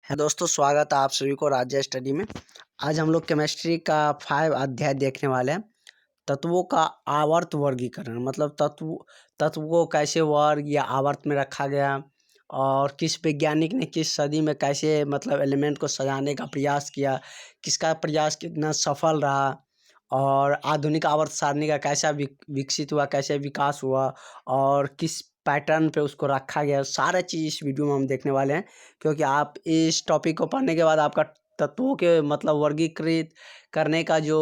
है दोस्तों, स्वागत है आप सभी को राज्य स्टडी में। आज हम लोग केमिस्ट्री का 5 अध्याय देखने वाले हैं। तत्वों का आवर्त वर्गीकरण, मतलब तत्व को कैसे वर्ग या आवर्त में रखा गया और किस वैज्ञानिक ने किस सदी में कैसे मतलब एलिमेंट को सजाने का प्रयास किया, किसका प्रयास कितना सफल रहा और आधुनिक आवर्त सारणी का कैसा विकसित हुआ, कैसे विकास हुआ और किस पैटर्न पे उसको रखा गया, सारा चीज़ इस वीडियो में हम देखने वाले हैं। क्योंकि आप इस टॉपिक को पढ़ने के बाद आपका तत्वों के मतलब वर्गीकृत करने का जो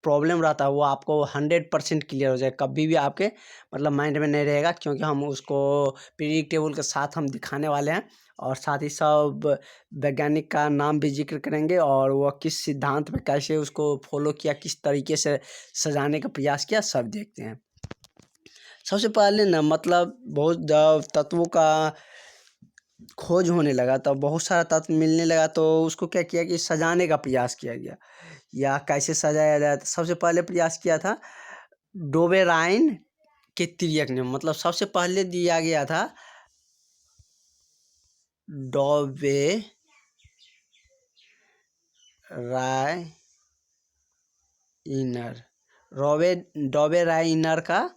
प्रॉब्लम रहता है वो आपको 100% क्लियर हो जाए, कभी भी आपके मतलब माइंड में नहीं रहेगा। क्योंकि हम उसको पीरियडिक टेबल के साथ हम दिखाने वाले हैं और साथ ही सब वैज्ञानिक का नाम भी जिक्र करेंगे और वह किस सिद्धांत पे कैसे उसको फॉलो किया, किस तरीके से सजाने का प्रयास किया, सब देखते हैं। सबसे पहले ना मतलब बहुत जब तत्वों का खोज होने लगा तो बहुत सारा तत्व मिलने लगा, तो उसको क्या किया कि सजाने का प्रयास किया गया। या कैसे सजाया जाए, तो सबसे पहले प्रयास किया था डोबेराइन के तिर्यक नियम। मतलब सबसे पहले दिया गया था डोबेराइनर का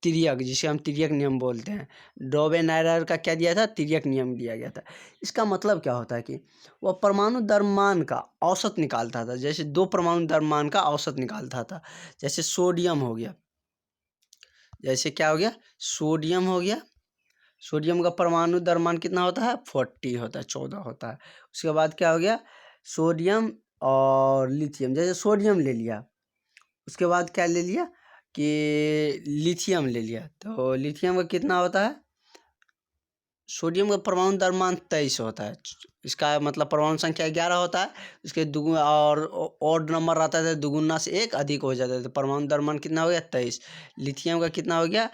तिर्यक, जिसे हम तिर्यक नियम बोलते हैं। डोबेराइनर का क्या दिया था? तिर्यक नियम दिया गया था। इसका मतलब क्या होता है कि वह परमाणु द्रव्यमान का औसत निकालता था। जैसे दो परमाणु द्रव्यमान का औसत निकालता था। जैसे सोडियम हो गया, जैसे क्या हो गया? सोडियम हो गया। सोडियम का परमाणु द्रव्यमान कितना होता है? 40 होता है, 14 होता है। उसके बाद क्या हो गया? सोडियम और लिथियम। जैसे सोडियम ले लिया, उसके बाद क्या ले लिया कि लिथियम ले लिया, तो लिथियम का कितना होता है? सोडियम का परमाणु द्रव्यमान 23 होता है। इसका मतलब परमाणु संख्या 11 होता है, उसके दुगुना और ऑड नंबर रहता है, दुगुना से एक अधिक हो जाता है, तो परमाणु द्रव्यमान कितना हो गया? 23। लिथियम का कितना हो गया?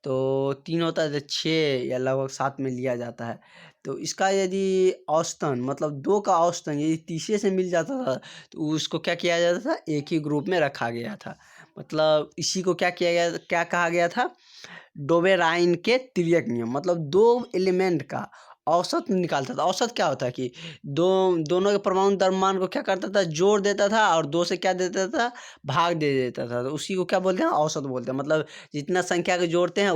तो 3 होता है, तो 6 या लगभग 7 में लिया जाता है। तो इसका यदि औसतन मतलब 2 का औसतन यदि तीसरे से मिल जाता था तो उसको क्या किया जाता था? एक ही ग्रुप में रखा गया था। मतलब इसी को क्या किया गया, क्या कहा गया था? डोबेराइन के तिर्यक नियम। मतलब दो एलिमेंट का औसत निकालता था। औसत क्या होता है कि दोनों के परमाणु द्रव्यमान को क्या करता था? जोड़ देता था और 2 से क्या देता था? भाग दे देता था। तो उसी को क्या बोलते हैं? औसत बोलते हैं। मतलब जितना संख्या को जोड़ते हैं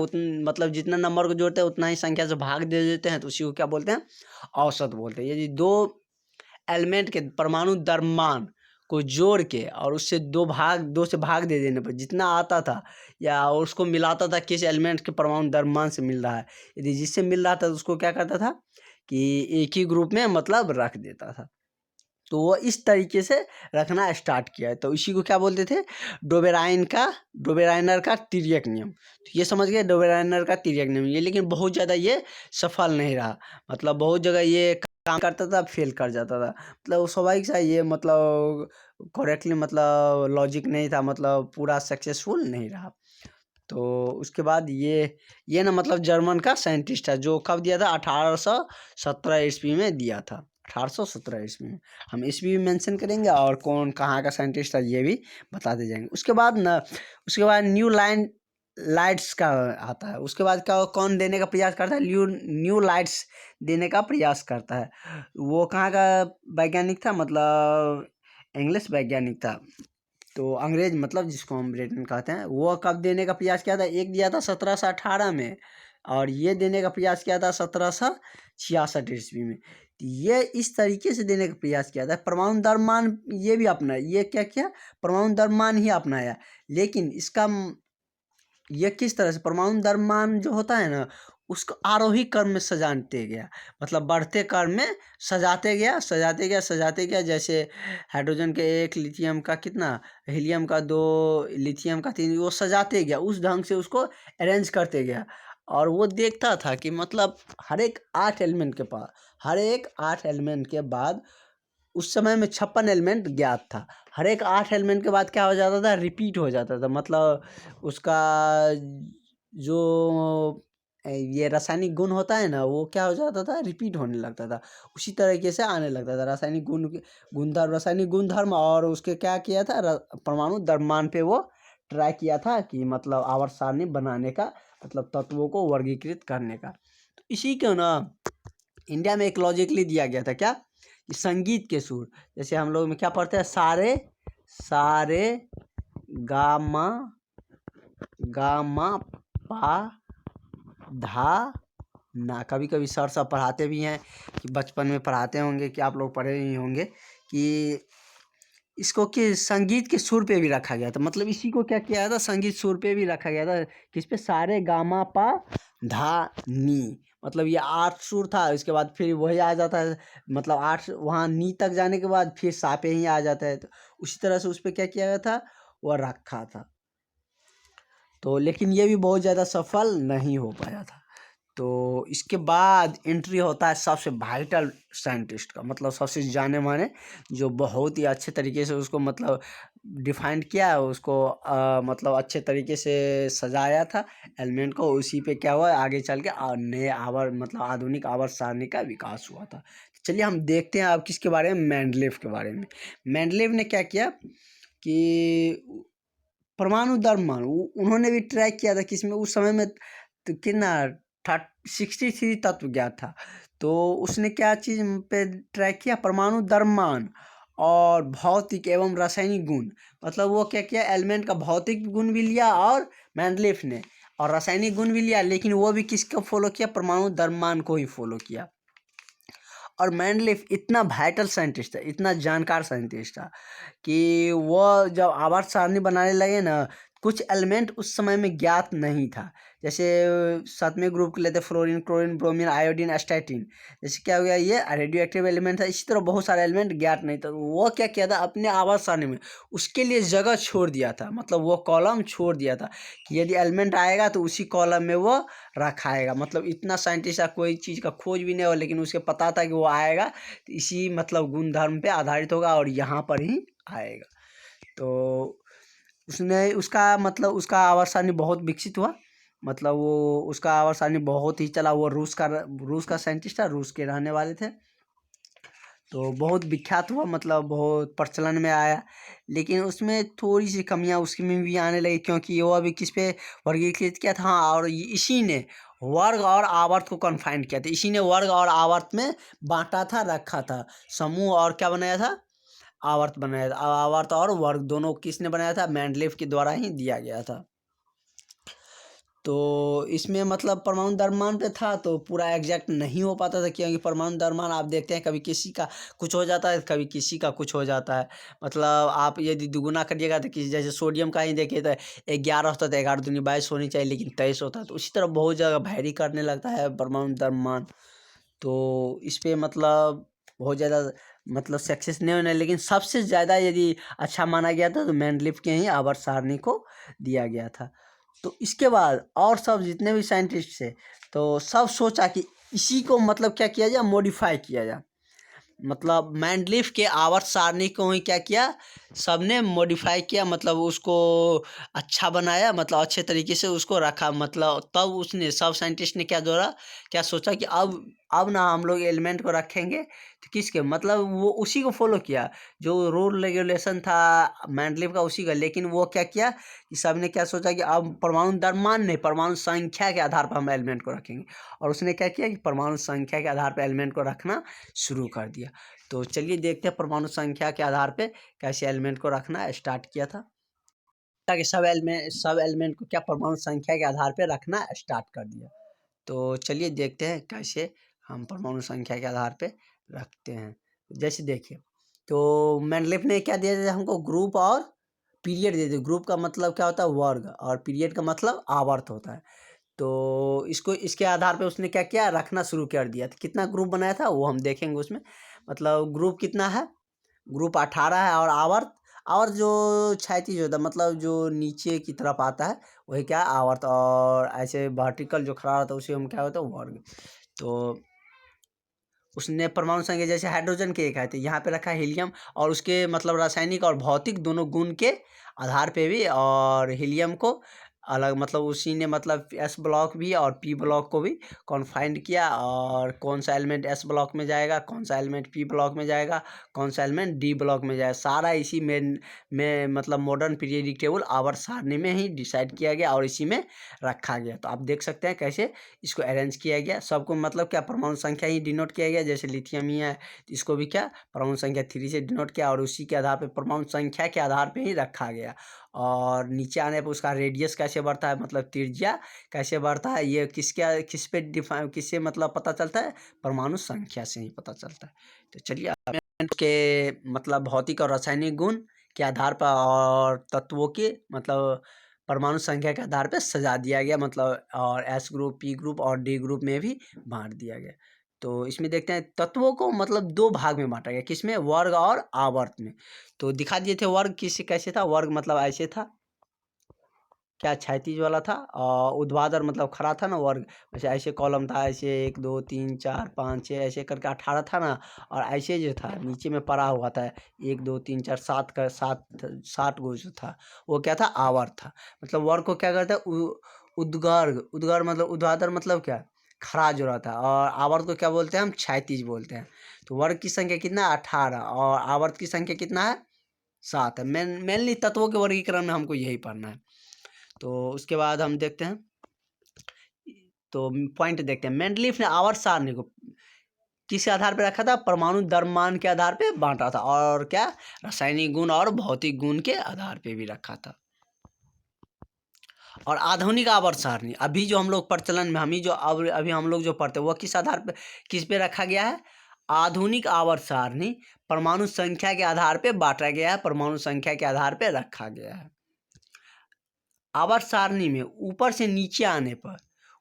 मतलब जितना नंबर को जोड़ते हैं उतना ही संख्या से भाग दे देते हैं, तो उसी को क्या बोलते हैं? औसत बोलते हैं। यदि दो एलिमेंट के परमाणु द्रव्यमान को जोड़ के और उससे दो से भाग दे देने पर जितना आता था या उसको मिलाता था किस एलिमेंट के परमाणु द्रव्यमान से मिल रहा है, यदि जिससे मिल रहा था तो उसको क्या करता था कि एक ही ग्रुप में मतलब रख देता था। तो वो इस तरीके से रखना स्टार्ट किया है, तो इसी को क्या बोलते थे? डोबेराइनर का तिर्यक नियम। तो ये समझ गए डोबेराइनर का तिर्यक नियम ये। लेकिन बहुत ज़्यादा ये सफल नहीं रहा। मतलब बहुत जगह ये काम करता था, फेल कर जाता था। मतलब स्वाभाविक सा ये मतलब करेक्टली मतलब लॉजिक नहीं था, मतलब पूरा सक्सेसफुल नहीं रहा। तो उसके बाद ये ना मतलब जर्मन का साइंटिस्ट है, जो कब दिया था? 1817 ईस्वी में दिया था। 1817 ईस्वी में। हम ईस्वी भी मेंशन करेंगे और कौन कहाँ का साइंटिस्ट था ये भी बताते जाएंगे। उसके बाद लाइट्स का आता है। उसके बाद क्या कौन देने का प्रयास करता है? न्यू लाइट्स देने का प्रयास करता है। वो कहाँ का वैज्ञानिक था? मतलब इंग्लिश वैज्ञानिक था। तो अंग्रेज मतलब जिसको हम ब्रिटेन कहते हैं, वो कब देने का प्रयास किया था? एक दिया था 1718 में और ये देने का प्रयास किया था 1766 ईस्वी में। तो ये इस तरीके से देने का प्रयास किया था। परमाणु द्रव्यमान ये भी अपनाया। ये क्या किया? परमाणु द्रव्यमान ही अपनाया। लेकिन इसका ये किस तरह से परमाणु द्रव्यमान जो होता है ना, उसको आरोही क्रम में सजाते गया। मतलब बढ़ते क्रम में सजाते गया। जैसे हाइड्रोजन के 1, लिथियम का कितना, हीलियम का 2, लिथियम का 3, वो सजाते गया। उस ढंग से उसको अरेंज करते गया। और वो देखता था कि मतलब हर एक 8 एलिमेंट के बाद उस समय में 56 एलिमेंट ज्ञात था। हर एक 8 एलिमेंट के बाद क्या हो जाता था? रिपीट हो जाता था। मतलब उसका जो ये रासायनिक गुण होता है ना, वो क्या हो जाता था? रिपीट होने लगता था। उसी तरीके से आने लगता था रासायनिक गुणधर्म। और उसके क्या किया था? परमाणु द्रव्यमान पे वो ट्राई किया था कि मतलब आवर्त सारणी बनाने का, मतलब तत्वों को वर्गीकृत करने का। तो इसी को ना इंडिया में एक लॉजिकली दिया गया था। क्या कि संगीत के सुर, जैसे हम लोग में क्या पढ़ते हैं, सारे सारे गामा गामा पा धा ना। कभी कभी सर सब पढ़ाते भी हैं कि बचपन में पढ़ाते होंगे कि आप लोग पढ़े ही होंगे कि इसको कि संगीत के सुर पे भी रखा गया था। मतलब इसी को क्या किया था, संगीत सुर पे भी रखा गया था। किस पे, सारे गामा पा धा नी। मतलब ये 8 सुर था, इसके बाद फिर वही आ जाता है, मतलब 8 वहाँ नी तक जाने के बाद फिर सा पे ही आ जाता है। तो उसी तरह से उस पर क्या किया गया था, वह रखा था। तो लेकिन ये भी बहुत ज़्यादा सफल नहीं हो पाया था। तो इसके बाद एंट्री होता है सबसे वाइटल साइंटिस्ट का, मतलब सबसे जाने माने, जो बहुत ही अच्छे तरीके से उसको मतलब डिफाइंड किया है, उसको मतलब अच्छे तरीके से सजाया था एलिमेंट को। उसी पे क्या हुआ, आगे चल के नए आवर्त मतलब आधुनिक आवर्त सारणी का विकास हुआ था। चलिए हम देखते हैं अब किसके बारे में, मेंडलीव के बारे में। मेंडलीव ने क्या किया कि परमाणु द्रव्यमान उन्होंने भी ट्राई किया था, किसमें उस समय में तो कितना 63 तत्व ज्ञात था। तो उसने क्या चीज़ पे ट्राई किया, परमाणु द्रव्यमान और भौतिक एवं रासायनिक गुण। मतलब वो क्या किया, एलिमेंट का भौतिक गुण भी लिया और मेंडलीव ने, और रासायनिक गुण भी लिया, लेकिन वो भी किसको फॉलो किया, परमाणु द्रव्यमान को ही फॉलो किया। और मेंडलीव इतना वाइटल साइंटिस्ट था, इतना जानकार साइंटिस्ट था कि वह जब आवर्त सारणी बनाने लगे ना, कुछ एलिमेंट उस समय में ज्ञात नहीं था। जैसे 7वें ग्रुप के लेते, fluorine, chlorine, bromine, iodine, astatine. जैसे क्या हो गया, ये रेडियो एक्टिव एलिमेंट था। इसी तरह बहुत सारे एलिमेंट ज्ञात नहीं था। वो क्या किया था, अपने आवर्त सारणी में उसके लिए जगह छोड़ दिया था, मतलब वो कॉलम छोड़ दिया था कि यदि एलिमेंट आएगा तो उसी कॉलम में वो रखाएगा। मतलब इतना साइंटिस्ट का कोई चीज़ का खोज भी नहीं हो, लेकिन उसे पता था कि वो आएगा तो इसी मतलब गुण धर्म पे आधारित होगा और यहाँ पर ही आएगा। तो उसने उसका मतलब उसका आवर्त सारणी बहुत विकसित हुआ। मतलब वो उसका आवर्त सारणी बहुत ही चला। वो रूस का साइंटिस्ट था, रूस के रहने वाले थे। तो बहुत विख्यात हुआ, मतलब बहुत प्रचलन में आया। लेकिन उसमें थोड़ी सी कमियां उसमें भी आने लगी, क्योंकि वो अभी किस पे वर्गीकृत किया था, हाँ, और इसी ने वर्ग और आवर्त को कन्फाइंड किया था। इसी ने वर्ग और आवर्त में बांटा था, रखा था समूह, और क्या बनाया था, आवर्त बनाया था। आवर्त और वर्ग दोनों किसने बनाया था, मेंडलीव के द्वारा ही दिया गया था। तो इसमें मतलब परमाणु द्रव्यमान पे था तो पूरा एग्जैक्ट नहीं हो पाता था, क्योंकि परमाणु द्रव्यमान आप देखते हैं कभी किसी का कुछ हो जाता है, कभी किसी का कुछ हो जाता है। मतलब आप यदि दुगुना करिएगा तो किसी, जैसे सोडियम का ही देखिए तो 11 होता है, तो 11 दूनी 22 होनी चाहिए, लेकिन 23 होता है। तो उसी तरह बहुत जगह वैरी करने लगता है परमाणु द्रव्यमान। तो इस पे मतलब बहुत ज़्यादा मतलब सक्सेस नहीं होने, लेकिन सबसे ज़्यादा यदि अच्छा माना गया था तो मेंडलीव के ही आवर्त सारणी को दिया गया था। तो इसके बाद और सब जितने भी साइंटिस्ट थे, तो सब सोचा कि इसी को मतलब क्या किया जाए, मॉडिफाई किया जाए। मतलब मेंडलीव के आवर्त सारणी को ही क्या किया, सबने मॉडिफाई किया, मतलब उसको अच्छा बनाया, मतलब अच्छे तरीके से उसको रखा। मतलब तब उसने सब साइंटिस्ट ने क्या जोड़ा, क्या सोचा कि अब ना हम लोग एलिमेंट को रखेंगे तो किसके, मतलब वो उसी को फॉलो किया जो रूल रेगुलेशन था मेंडलीव का, उसी का। लेकिन वो क्या किया कि सबने क्या सोचा कि अब परमाणु द्रव्यमान नहीं, परमाणु संख्या के आधार पर हम एलिमेंट को रखेंगे। और उसने क्या किया कि परमाणु संख्या के आधार पर एलिमेंट को रखना शुरू कर दिया। तो चलिए देखते हैं परमाणु संख्या के आधार पे कैसे एलिमेंट को रखना स्टार्ट किया था, ताकि सब एलिमेंट को क्या परमाणु संख्या के आधार पे रखना स्टार्ट कर दिया। तो चलिए देखते हैं कैसे हम परमाणु संख्या के आधार पे रखते हैं। जैसे देखिए, तो मेंडलीव ने क्या दिया था हमको, ग्रुप और पीरियड दे दिया। ग्रुप का मतलब क्या होता है, वर्ग, और पीरियड का मतलब आवर्त होता है। तो इसको इसके आधार पे उसने क्या किया, रखना शुरू कर दिया। तो कितना ग्रुप बनाया था वो हम देखेंगे उसमें। मतलब ग्रुप कितना है, ग्रुप 18 है, और आवर्त, आवर्त जो क्षैतिज होता है, मतलब जो नीचे की तरफ आता है वही क्या है, आवर्त। और ऐसे वर्टिकल जो खड़ा होता है उसे हम क्या होता है, वर्ग। तो उसने परमाणु संख्या जैसे हाइड्रोजन के एक है, तो यहाँ पे रखा है हीलियम, और उसके मतलब रासायनिक और भौतिक दोनों गुण के आधार पे भी, और हीलियम को अलग, मतलब उसी ने मतलब एस ब्लॉक भी और पी ब्लॉक को भी कॉन्फाइंड किया, और कौन सा एलिमेंट एस ब्लॉक में जाएगा, कौन सा एलिमेंट पी ब्लॉक में जाएगा, कौन सा एलिमेंट डी ब्लॉक में जाएगा, सारा इसी में मतलब मॉडर्न पीरियडिक टेबल आवर्त सारणी में ही डिसाइड किया गया और इसी में रखा गया। तो आप देख सकते हैं कैसे इसको अरेंज किया गया। सबको मतलब क्या परमाणु संख्या ही डिनोट किया गया, जैसे लिथियम ही है तो इसको भी क्या परमाणु संख्या 3 से डिनोट किया और उसी के आधार पर परमाणु संख्या के आधार पर ही रखा गया। और नीचे आने पर उसका रेडियस कैसे बढ़ता है, मतलब त्रिज्या कैसे बढ़ता है, ये किस पे डिफाइन, किससे मतलब पता चलता है, परमाणु संख्या से ही पता चलता है। तो चलिए के मतलब भौतिक और रासायनिक गुण के आधार पर और तत्वों के मतलब परमाणु संख्या के आधार पर सजा दिया गया, मतलब और एस ग्रुप, पी ग्रुप और डी ग्रुप में भी बांट दिया गया। तो इसमें देखते हैं तत्वों को मतलब 2 भाग में बांटा गया, किसमें, वर्ग और आवर्त में। तो दिखा दिए थे वर्ग किस कैसे था, वर्ग मतलब ऐसे था, क्या क्षैतिज वाला था, और ऊर्ध्वाधर मतलब खड़ा था ना वर्ग, वैसे ऐसे कॉलम था, ऐसे 1 2 3 4 5 6 ऐसे करके 18 था ना, और ऐसे जो था नीचे में पड़ा हुआ था 1 2 3 4 7 का 7 गो जो था वो क्या था, आवर्त था। मतलब वर्ग को क्या करता है, उद्गार, उद्गार मतलब ऊर्ध्वाधर मतलब क्या, खड़ा जो रहता है, और आवर्त को क्या बोलते हैं हम, क्षैतिज बोलते हैं। तो वर्ग की संख्या कितना, 18, और आवर्त की संख्या कितना है, 7 है। मेनली तत्वों के वर्गीकरण में हमको यही पढ़ना है। तो उसके बाद हम देखते हैं, तो पॉइंट देखते हैं, मेंडलीफ ने आवर्त सारणी को किस आधार पर रखा था, परमाणु द्रव्यमान के आधार पे बांटा था, और क्या, रासायनिक गुण और भौतिक गुण के आधार पे भी रखा था। और आधुनिक आवर्त सारणी अभी जो हम लोग प्रचलन में, हम जो अभी हम लोग जो पढ़ते हैं वो किस आधार पे, किस पे रखा गया है, आधुनिक आवर्त सारणी परमाणु संख्या के आधार पे बांटा गया है, परमाणु संख्या के आधार पे रखा गया है। आवर्त सारणी में ऊपर से नीचे आने पर,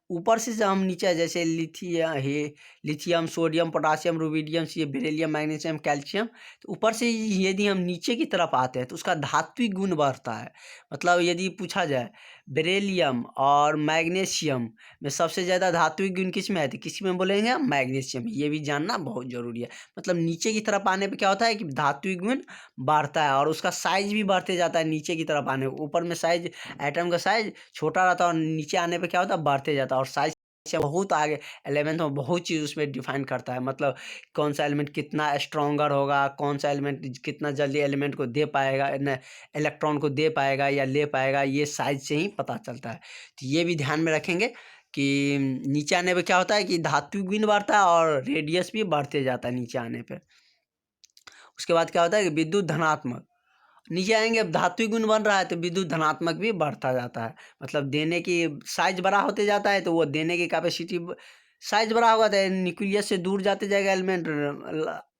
ऊपर से हम नीचे जैसे lithium, sodium, potassium, rubidium, beryllium, magnesium, calcium, तो ऊपर से यदि हम नीचे की तरफ आते हैं तो उसका धात्विक गुण बढ़ता है। मतलब यदि पूछा जाए बेरिलियम और मैग्नीशियम में सबसे ज़्यादा धात्विक गुण किस में है, तो किस में बोलेंगे हम, मैग्नीशियम। ये भी जानना बहुत ज़रूरी है। मतलब नीचे की तरफ आने पर क्या होता है कि धात्विक गुण बढ़ता है और उसका साइज भी बढ़ते जाता है नीचे की तरफ आने, ऊपर में साइज, एटम का साइज छोटा रहता है और नीचे आने पे क्या होता है, बढ़ते जाता है, और साइज से बहुत आगे 11th में बहुत चीज़ उसमें डिफाइन करता है। मतलब कौन सा एलिमेंट कितना स्ट्रॉन्गर होगा, कौन सा एलिमेंट कितना जल्दी एलिमेंट को दे पाएगा, इलेक्ट्रॉन को दे पाएगा या ले पाएगा, ये साइज से ही पता चलता है। तो ये भी ध्यान में रखेंगे कि नीचे आने पर क्या होता है कि धात्विक गुण बढ़ता है और रेडियस भी बढ़ते जाता है नीचे आने पर। उसके बाद क्या होता है कि विद्युत धनात्मक, नीचे आएंगे, अब धात्विक गुण बन रहा है तो विद्युत धनात्मक भी बढ़ता जाता है। मतलब देने की साइज बड़ा होते जाता है तो वो देने की कैपेसिटी, साइज बड़ा होगा तो न्यूक्लियस से दूर जाते जाएगा एलिमेंट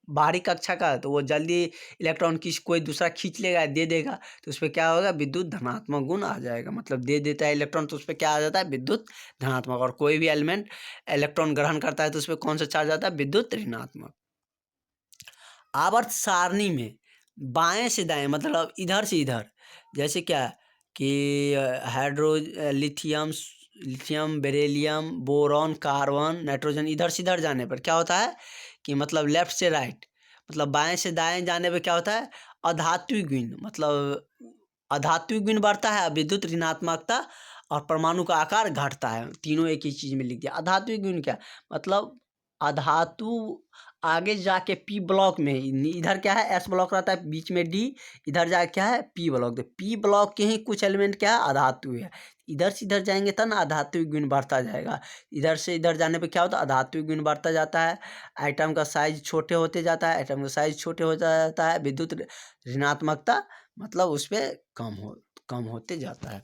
बाहरी कक्षा का, तो वो जल्दी इलेक्ट्रॉन कोई दूसरा खींच लेगा, दे देगा, तो उस पर क्या होगा, विद्युत धनात्मक गुण आ जाएगा। मतलब दे देता है इलेक्ट्रॉन तो उस पर क्या आ जाता है, विद्युत धनात्मक। और कोई भी एलिमेंट इलेक्ट्रॉन ग्रहण करता है तो उस पर कौन सा चार्ज आता है, विद्युत ऋणात्मक। आवर्त सारणी में बाएं से दाएं मतलब इधर से इधर, जैसे क्या कि lithium, beryllium, boron, carbon, nitrogen, इधर से इधर जाने पर क्या होता है कि मतलब लेफ्ट से राइट, मतलब बाएं से दाएं जाने पर क्या होता है, अधात्विक गुण, मतलब अधात्विक गुण बढ़ता है, विद्युत ऋणात्मकता और परमाणु का आकार घटता है। तीनों एक ही चीज में लिख दिया। अधात्विक गुण क्या, मतलब अधातु आगे जाके पी ब्लॉक में, इधर क्या है, एस ब्लॉक रहता है, बीच में डी, इधर जाके क्या है, पी ब्लॉक। तो पी ब्लॉक के ही कुछ एलिमेंट क्या है, अधातु है। इधर से इधर जाएंगे तब ना अधात्विक गुण बढ़ता जाएगा। इधर से इधर जाने पे क्या होता है, अधात्विक गुण बढ़ता जाता है, आइटम का साइज छोटे होते जाता है, आइटम का साइज छोटे होता जाता है, विद्युत ऋणात्मकता मतलब उस पर कम होते जाता है,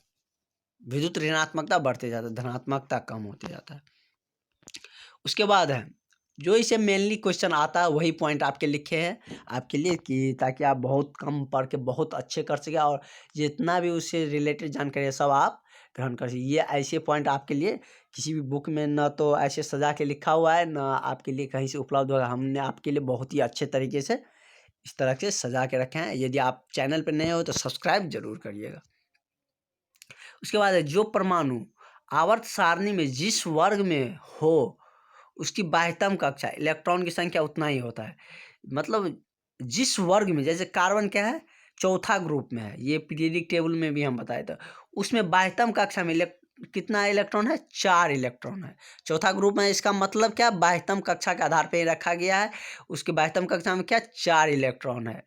विद्युत ऋणात्मकता बढ़ते जाता है, धनात्मकता कम होते जाता है। उसके बाद है जो इसे मेनली क्वेश्चन आता है वही पॉइंट आपके लिखे हैं आपके लिए, कि ताकि आप बहुत कम पढ़ के बहुत अच्छे कर सके और जितना भी उससे रिलेटेड जानकारी है सब आप ग्रहण कर सके। ये ऐसे पॉइंट आपके लिए किसी भी बुक में ना तो ऐसे सजा के लिखा हुआ है, ना आपके लिए कहीं से उपलब्ध होगा। हमने आपके लिए बहुत ही अच्छे तरीके से इस तरह से सजा के रखे हैं। यदि आप चैनल पर नए हो तो सब्सक्राइब जरूर करिएगा। उसके बाद है जो परमाणु आवर्त सारणी में जिस वर्ग में हो उसकी बाह्यतम कक्षा, इलेक्ट्रॉन की संख्या उतना ही होता है। मतलब जिस वर्ग में, जैसे कार्बन क्या है, चौथा ग्रुप में है, ये पीरियडिक टेबल में भी हम बताए थे। उसमें बाह्यतम कक्षा में कितना इलेक्ट्रॉन है? 4 इलेक्ट्रॉन है। चौथा ग्रुप में, इसका मतलब क्या? बाह्यतम कक्षा के आधार पर ही रखा गया है। उसके बाह्यतम कक्षा में क्या? 4 इलेक्ट्रॉन है।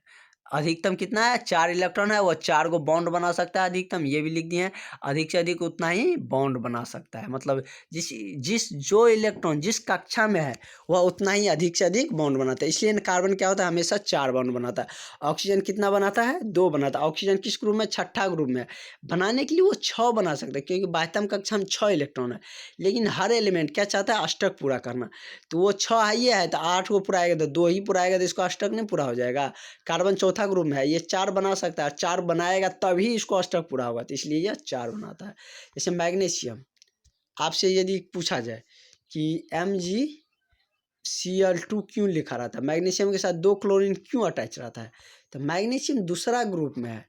अधिकतम कितना है? 4 इलेक्ट्रॉन है। वो 4 को बॉन्ड बना सकता है अधिकतम, ये भी लिख दिए हैं। अधिक से अधिक उतना ही बॉन्ड बना सकता है, मतलब जो इलेक्ट्रॉन जिस कक्षा में है वह उतना ही अधिक से अधिक बॉन्ड बनाता है। इसलिए कार्बन क्या होता है? हमेशा 4 बॉन्ड बनाता है। ऑक्सीजन कितना बनाता है? 2 बनाता है। ऑक्सीजन किस ग्रुप में? छठा ग्रुप में। बनाने के लिए वो 6 बना सकता है, क्योंकि बाह्यतम कक्षा में 6 इलेक्ट्रॉन है। लेकिन हर एलिमेंट क्या चाहता है? अष्टक पूरा करना। तो वो 6 ही है, तो 8 को पूरा आएगा, तो 2 ही पूरा आएगा, तो इसको अष्टक नहीं पूरा हो जाएगा। कार्बन चौथा ग्रुप में है, ये 4 बना सकता है। 4 बनाएगा तभी इसको अष्टक पूरा होगा, तो इसलिए यह 4 बनाता है। जैसे मैग्नीशियम, आपसे यदि पूछा जाए कि MgCl2 क्यों लिखा रहता है, मैग्नीशियम के साथ 2 क्लोरीन क्यों अटैच रहता है? तो मैग्नीशियम दूसरा ग्रुप में है,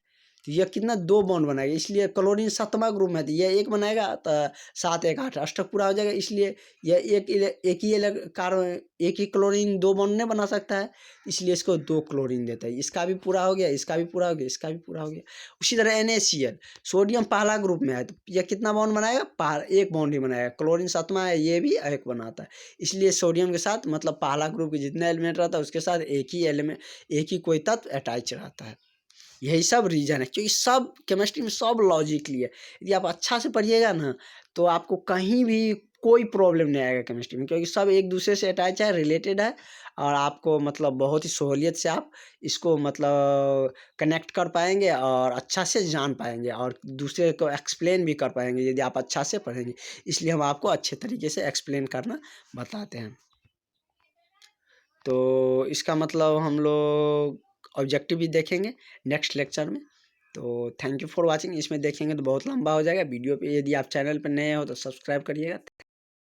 तो यह कितना? 2 बॉन्ड बनाएगा, इसलिए क्लोरीन 7वां ग्रुप में है, तो यह 1 बनाएगा, तो 7 1 8 अष्टक पूरा हो जाएगा। इसलिए यह एक ही क्लोरीन 2 बॉन्ड नहीं बना सकता है, इसलिए इसको 2 क्लोरीन देता है। इसका भी पूरा हो गया, इसका भी पूरा हो गया, इसका भी पूरा हो गया। उसी तरह NaCl, सोडियम पहला ग्रुप में है, तो यह कितना बॉन्ड बनाएगा? 1 बॉन्ड ही बनाएगा। क्लोरीन 7वां है, ये भी 1 बनाता है। इसलिए सोडियम के साथ, मतलब पहला ग्रुप के जितने एलिमेंट रहता है उसके साथ एक ही कोई तत्व अटैच रहता है। यही सब रीज़न है, क्योंकि सब केमिस्ट्री में सब लॉजिकली है। यदि आप अच्छा से पढ़िएगा ना, तो आपको कहीं भी कोई प्रॉब्लम नहीं आएगा केमिस्ट्री में, क्योंकि सब एक दूसरे से अटैच है, रिलेटेड है। और आपको मतलब बहुत ही सहूलियत से आप इसको मतलब कनेक्ट कर पाएंगे और अच्छा से जान पाएंगे, और दूसरे को एक्सप्लेन भी कर पाएंगे यदि आप अच्छा से पढ़ेंगे। इसलिए हम आपको अच्छे तरीके से एक्सप्लेन करना बताते हैं। तो इसका मतलब हम लोग ऑब्जेक्टिव भी देखेंगे नेक्स्ट लेक्चर में। तो थैंक यू फॉर वाचिंग। इसमें देखेंगे तो बहुत लंबा हो जाएगा वीडियो पे। यदि आप चैनल पर नए हो तो सब्सक्राइब करिएगा।